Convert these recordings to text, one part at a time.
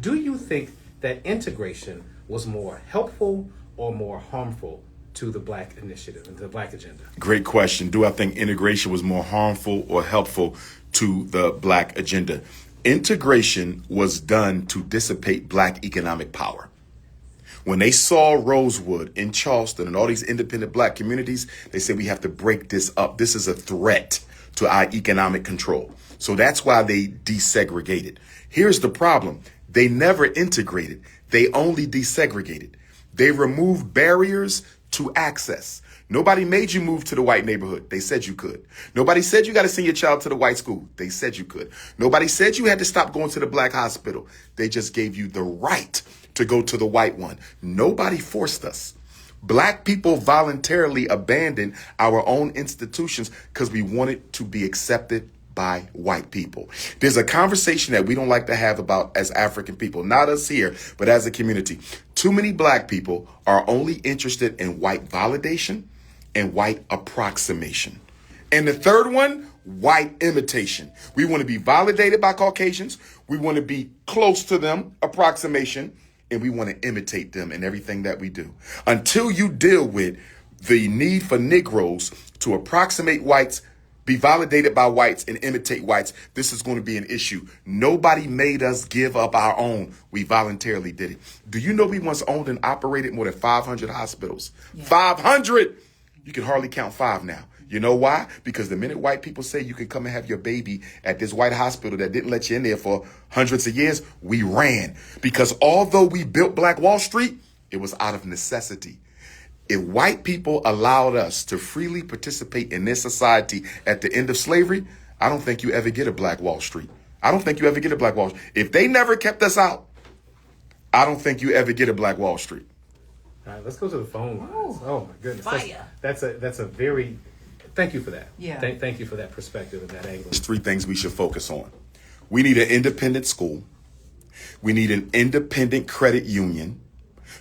Do you think that integration was more helpful or more harmful to the Black initiative and the Black agenda? Great question. Do I think integration was more harmful or helpful to the Black agenda? Integration was done to dissipate Black economic power. When they saw Rosewood in Charleston and all these independent Black communities, they said, we have to break this up. This is a threat to our economic control. So that's why they desegregated. Here's the problem. They never integrated. They only desegregated. They removed barriers to access. Nobody made you move to the white neighborhood. They said you could. Nobody said you got to send your child to the white school. They said you could. Nobody said you had to stop going to the Black hospital. They just gave you the right to go to the white one. Nobody forced us. Black people voluntarily abandoned our own institutions because we wanted to be accepted by white people. There's a conversation that we don't like to have about as African people, not us here, but as a community. Too many Black people are only interested in white validation and white approximation. And the third one, white imitation. We want to be validated by Caucasians. We want to be close to them, approximation, and we want to imitate them in everything that we do. Until you deal with the need for Negroes to approximate whites, be validated by whites, and imitate whites, this is going to be an issue. Nobody made us give up our own. We voluntarily did it. Do you know we once owned and operated more than 500 hospitals? Yeah. 500! You can hardly count 5 now. You know why? Because the minute white people say you can come and have your baby at this white hospital that didn't let you in there for hundreds of years, we ran. Because although we built Black Wall Street, it was out of necessity. If white people allowed us to freely participate in their society at the end of slavery, I don't think you ever get a Black Wall Street. I don't think you ever get a Black Wall Street. If they never kept us out, I don't think you ever get a Black Wall Street. All right, let's go to the phone lines. Oh my goodness. Fire. That's a very, thank you for that. Yeah. Thank you for that perspective and that angle. There's 3 things we should focus on. We need an independent school. We need an independent credit union,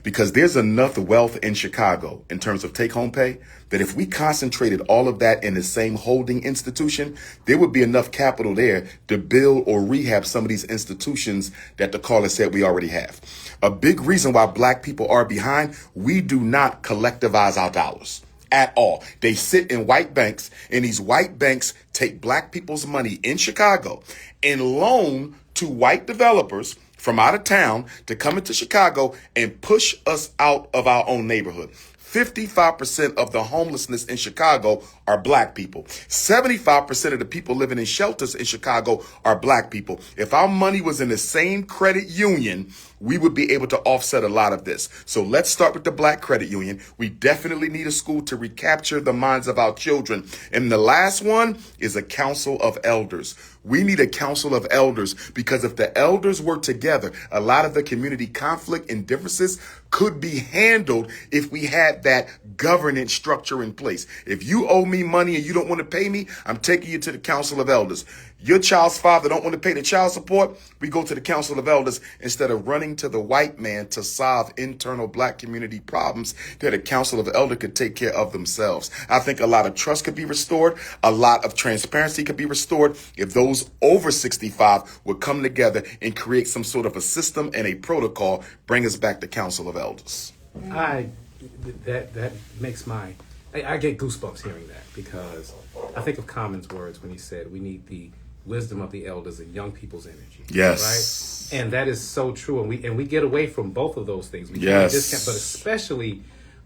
because there's enough wealth in Chicago in terms of take-home pay that if we concentrated all of that in the same holding institution, there would be enough capital there to build or rehab some of these institutions that the caller said we already have. A big reason why Black people are behind, we do not collectivize our dollars at all. They sit in white banks, and these white banks take Black people's money in Chicago and loan to white developers from out of town to come into Chicago and push us out of our own neighborhood. 55% of the homelessness in Chicago are Black people. 75% of the people living in shelters in Chicago are Black people. If our money was in the same credit union, we would be able to offset a lot of this. So let's start with the Black credit union. We definitely need a school to recapture the minds of our children. And the last one is a council of elders. We need a council of elders, because if the elders work together, a lot of the community conflict and differences could be handled if we had that governance structure in place. If you owe me money and you don't want to pay me, I'm taking you to the council of elders. Your child's father don't want to pay the child support, we go to the council of elders instead of running to the white man to solve internal Black community problems that a council of elders could take care of themselves. I think a lot of trust could be restored. A lot of transparency could be restored if those over 65 would come together and create some sort of a system and a protocol, bring us back to council of elders. That makes I get goosebumps hearing that, because I think of Common's words when he said we need the wisdom of the elders and young people's energy. Yes. Right? And that is so true. And we get away from both of those things. We yes. discount, but especially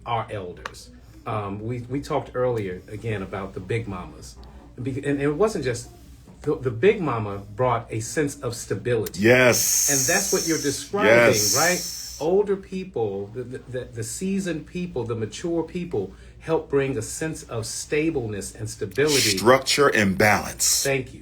our elders. We talked earlier again about the big mamas. And it wasn't just the big mama brought a sense of stability. Yes. And that's what you're describing, yes. right? Older people, the seasoned people, the mature people help bring a sense of stableness and stability. Structure and balance. Thank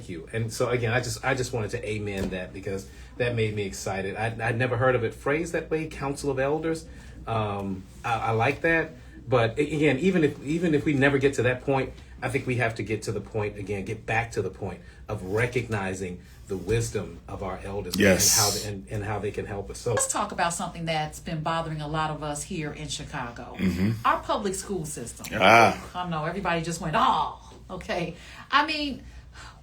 you. And so again, I just wanted to amen that, because that made me excited. I'd never heard of it phrased that way, Council of Elders. I like that. But again, even if we never get to that point, I think we have to get back to the point of recognizing the wisdom of our elders. Yes. and how they can help us. So let's talk about something that's been bothering a lot of us here in Chicago. Mm-hmm. Our public school system. I know everybody just went, okay.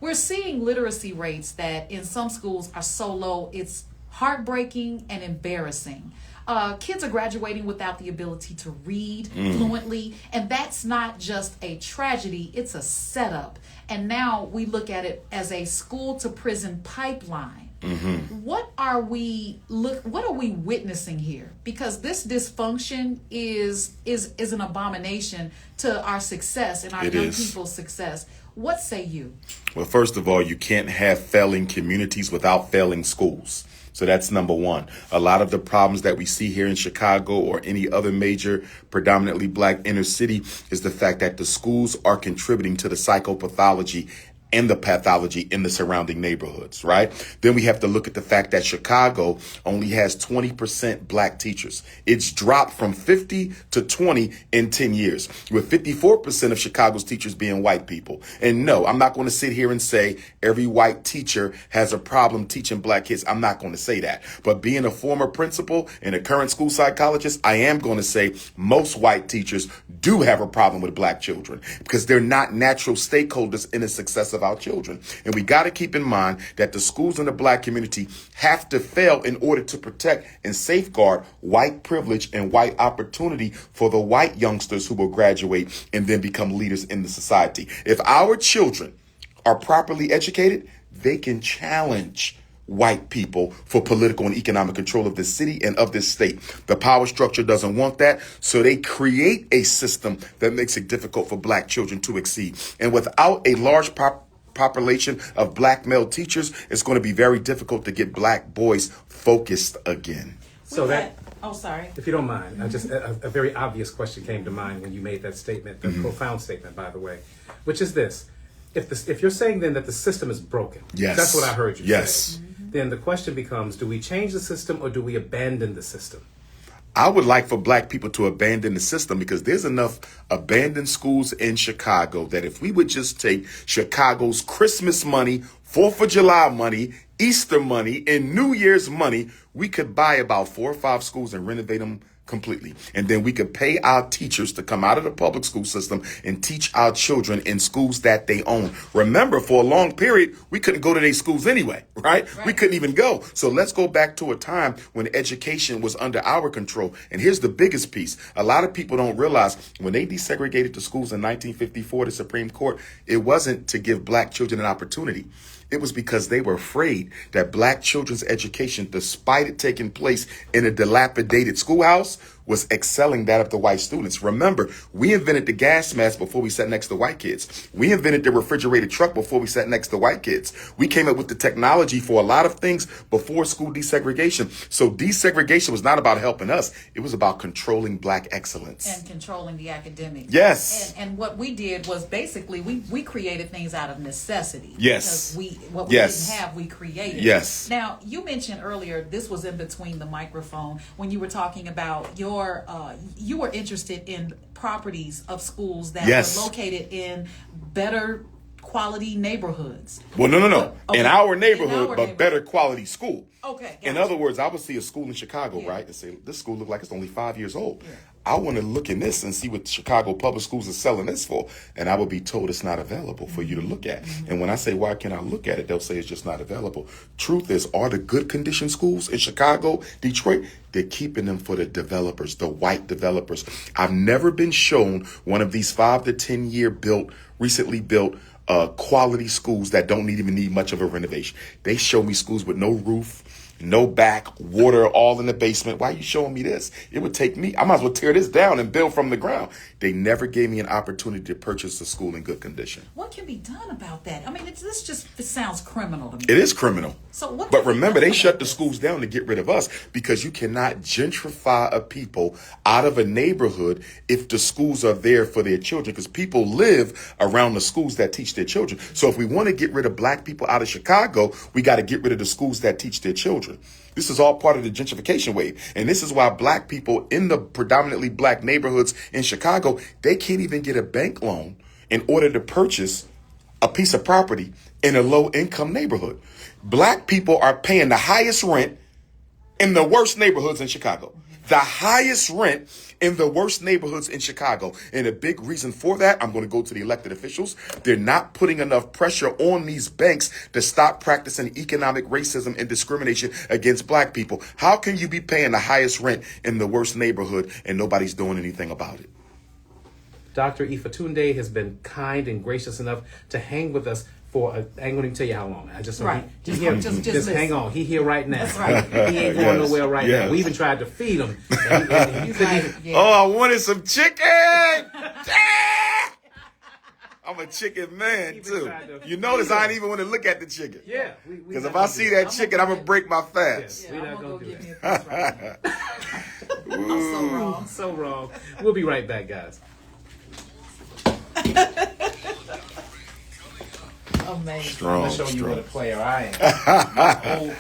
We're seeing literacy rates that in some schools are so low, it's heartbreaking and embarrassing. Kids are graduating without the ability to read fluently, and that's not just a tragedy, it's a setup. And now we look at it as a school to prison pipeline. What are we witnessing here? Because this dysfunction is an abomination to our success and our young people's success. What say you? Well, first of all, you can't have failing communities without failing schools. So that's number one. A lot of the problems that we see here in Chicago or any other major predominantly black inner city is the fact that the schools are contributing to the psychopathology and the pathology in the surrounding neighborhoods, right? Then we have to look at the fact that Chicago only has 20% black teachers. It's dropped from 50 to 20 in 10 years, with 54% of Chicago's teachers being white people. And no, I'm not going to sit here and say every white teacher has a problem teaching black kids. I'm not going to say that. But being a former principal and a current school psychologist, I am going to say most white teachers do have a problem with black children because they're not natural stakeholders in the success of our children. And we got to keep in mind that the schools in the black community have to fail in order to protect and safeguard white privilege and white opportunity for the white youngsters who will graduate and then become leaders in the society. If our children are properly educated, they can challenge white people for political and economic control of this city and of this state. The power structure doesn't want that, so they create a system that makes it difficult for black children to exceed. And without a large population of black male teachers, it's going to be very difficult to get black boys focused again. So sorry. If you don't mind, I just a very obvious question came to mind when you made that statement, the profound statement, by the way, which is this. If you're saying then that the system is broken, yes, that's what I heard you say. Mm-hmm. Then the question becomes, do we change the system or do we abandon the system? I would like for black people to abandon the system because there's enough abandoned schools in Chicago that if we would just take Chicago's Christmas money, 4th of July money, Easter money, and New Year's money, we could buy about 4 or 5 schools and renovate them completely. And then we could pay our teachers to come out of the public school system and teach our children in schools that they own. Remember, for a long period, we couldn't go to these schools anyway, right? We couldn't even go. So let's go back to a time when education was under our control. And here's the biggest piece. A lot of people don't realize when they desegregated the schools in 1954, the Supreme Court, it wasn't to give black children an opportunity. It was because they were afraid that black children's education, despite it taking place in a dilapidated schoolhouse, was excelling that of the white students. Remember, we invented the gas mask before we sat next to white kids. We invented the refrigerated truck before we sat next to white kids. We came up with the technology for a lot of things before school desegregation. So desegregation was not about helping us. It was about controlling black excellence. And controlling the academics. Yes. And what we did was basically we created things out of necessity. Yes. Because what we didn't have, we created. Yes. Now, you mentioned earlier, this was in between the microphone, when you were talking about you were interested in properties of schools that were located in better quality neighborhoods. Well, no. Okay. In our neighborhood, but better quality school. Okay. In other words, I would see a school in Chicago, right, and say, this school looks like it's only 5 years old. Yeah. I want to look in this and see what Chicago public schools are selling this for. And I will be told it's not available for you to look at. Mm-hmm. And when I say, why can't I look at it? They'll say it's just not available. Truth is, are the good condition schools in Chicago, Detroit, they're keeping them for the developers, the white developers. I've never been shown one of these 5 to 10 year recently built quality schools that don't even need much of a renovation. They show me schools with no roof, no back, water all in the basement. Why are you showing me this? It would take me, I might as well tear this down and build from the ground. They never gave me an opportunity to purchase a school in good condition. What can be done about that? I mean, it sounds criminal to me. It is criminal. So but remember, they shut the schools down to get rid of us because you cannot gentrify a people out of a neighborhood if the schools are there for their children, because people live around the schools that teach their children. So if we want to get rid of black people out of Chicago, we got to get rid of the schools that teach their children. This is all part of the gentrification wave. And this is why black people in the predominantly black neighborhoods in Chicago, they can't even get a bank loan in order to purchase a piece of property in a low income neighborhood. Black people are paying the highest rent in the worst neighborhoods in Chicago. the highest rent in the worst neighborhoods in Chicago. And a big reason for that, I'm going to go to the elected officials. They're not putting enough pressure on these banks to stop practicing economic racism and discrimination against black people. How can you be paying the highest rent in the worst neighborhood and nobody's doing anything about it? Dr. Ifatunde has been kind and gracious enough to hang with us for I ain't going to tell you how long. I just Right. he here, just hang on. He here right now. That's right. He ain't going nowhere right now. We even tried to feed him. And he couldn't even- Yeah. Oh, I wanted some chicken. I'm a chicken man too. You notice I ain't even want to look at the chicken. Yeah. Because if I see that chicken, I'm gonna break my fast. Yeah, we're I'm not gonna going go to do get that. me a piece right now. I'm so wrong. So wrong. We'll be right back, guys. Amazing. Strong, I'm going to show you strong. what a player I am.